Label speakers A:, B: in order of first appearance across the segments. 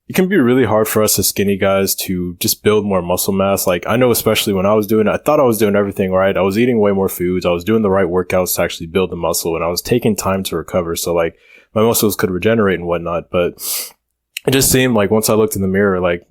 A: it can be really hard for us as skinny guys to just build more muscle mass. Like, I know especially when I was doing it, I thought I was doing everything right. I was eating way more foods. I was doing the right workouts to actually build the muscle, and I was taking time to recover. So like my muscles could regenerate and whatnot. But it just seemed like once I looked in the mirror, like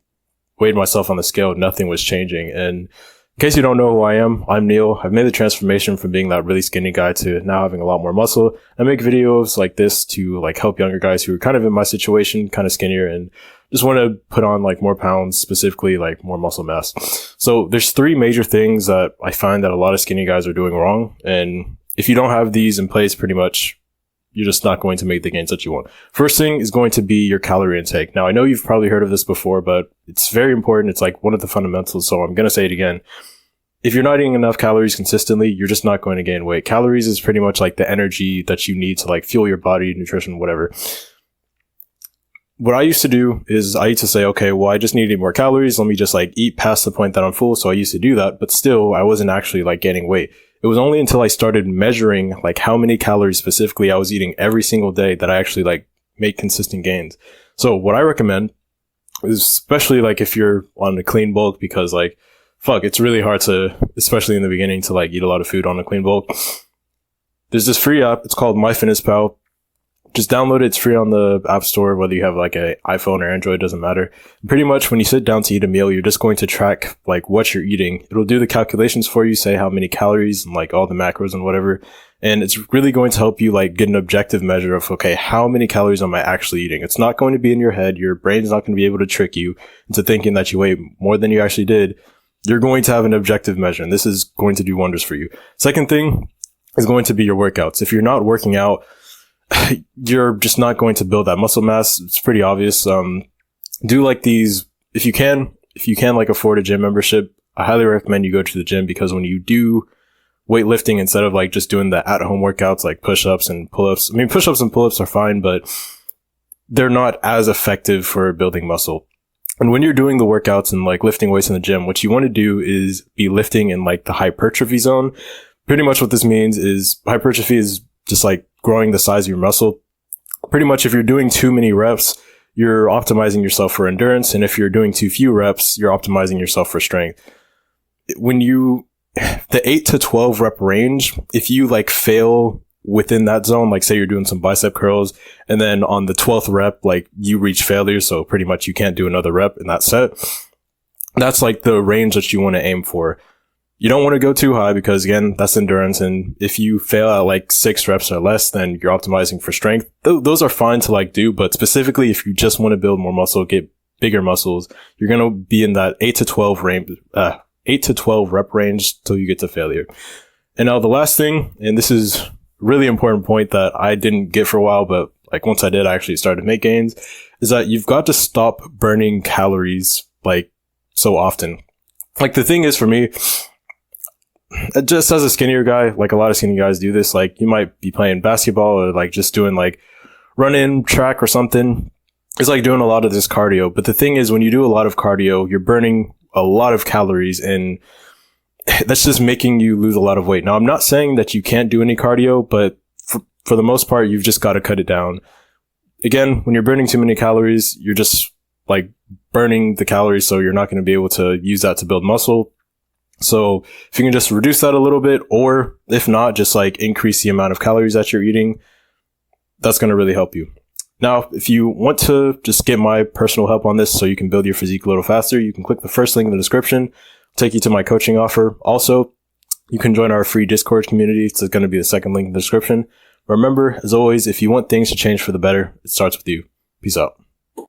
A: weighed myself on the scale, nothing was changing. And in case you don't know who I am, I'm Neal. I've made the transformation from being that really skinny guy to now having a lot more muscle. I make videos like this to like help younger guys who are kind of in my situation, kind of skinnier, and just want to put on like more pounds, specifically like more muscle mass. So there's 3 major things that I find that a lot of skinny guys are doing wrong. And if you don't have these in place, pretty much you're just not going to make the gains that you want. First thing is going to be your calorie intake. Now, I know you've probably heard of this before, but it's very important. It's like one of the fundamentals. So I'm going to say it again. If you're not eating enough calories consistently, you're just not going to gain weight. Calories is pretty much like the energy that you need to like fuel your body, nutrition, whatever. What I used to do is I used to say, okay, well, I just need to eat more calories. Let me just like eat past the point that I'm full. So I used to do that, but still I wasn't actually like gaining weight. It was only until I started measuring like how many calories specifically I was eating every single day that I actually like made consistent gains. So what I recommend is, especially like if you're on a clean bulk, because like, fuck, it's really hard to, especially in the beginning, to like eat a lot of food on a clean bulk. There's this free app. It's called MyFitnessPal. Just download it. It's free on the App Store, whether you have like an iPhone or Android, doesn't matter. Pretty much when you sit down to eat a meal, you're just going to track like what you're eating. It'll do the calculations for you, say how many calories and like all the macros and whatever. And it's really going to help you like get an objective measure of, okay, how many calories am I actually eating? It's not going to be in your head. Your brain's not going to be able to trick you into thinking that you ate more than you actually did. You're going to have an objective measure, and this is going to do wonders for you. Second thing is going to be your workouts. If you're not working out, you're just not going to build that muscle mass. It's pretty obvious. Do like these, if you can like afford a gym membership, I highly recommend you go to the gym, because when you do weightlifting, instead of like just doing the at-home workouts like push-ups and pull-ups, I mean, push-ups and pull-ups are fine, but they're not as effective for building muscle. And when you're doing the workouts and like lifting weights in the gym, what you want to do is be lifting in like the hypertrophy zone. Pretty much what this means is hypertrophy is just like growing the size of your muscle. Pretty much if you're doing too many reps, you're optimizing yourself for endurance. And if you're doing too few reps, you're optimizing yourself for strength. The 8 to 12 rep range, if you like fail within that zone, like say you're doing some bicep curls and then on the 12th rep, like you reach failure. So pretty much you can't do another rep in that set. That's like the range that you want to aim for. You don't want to go too high, because again, that's endurance. And if you fail at like 6 reps or less, then you're optimizing for strength. Those are fine to like do, but specifically if you just want to build more muscle, get bigger muscles, you're going to be in that 8 to 12 range, 8 to 12 rep range till you get to failure. And now the last thing, and this is a really important point that I didn't get for a while, but like once I did, I actually started to make gains, is that you've got to stop burning calories like so often. Like the thing is for me, just as a skinnier guy, like a lot of skinny guys do this, like you might be playing basketball or like just doing like run-in track or something. It's like doing a lot of this cardio. But the thing is, when you do a lot of cardio, you're burning a lot of calories, and that's just making you lose a lot of weight. Now, I'm not saying that you can't do any cardio, but for the most part, you've just got to cut it down. Again, when you're burning too many calories, you're just like burning the calories, so you're not going to be able to use that to build muscle. So if you can just reduce that a little bit, or if not, just like increase the amount of calories that you're eating, that's going to really help you. Now, if you want to just get my personal help on this so you can build your physique a little faster, you can click the first link in the description, take you to my coaching offer. Also, you can join our free Discord community. It's going to be the second link in the description. Remember, as always, if you want things to change for the better, it starts with you. Peace out.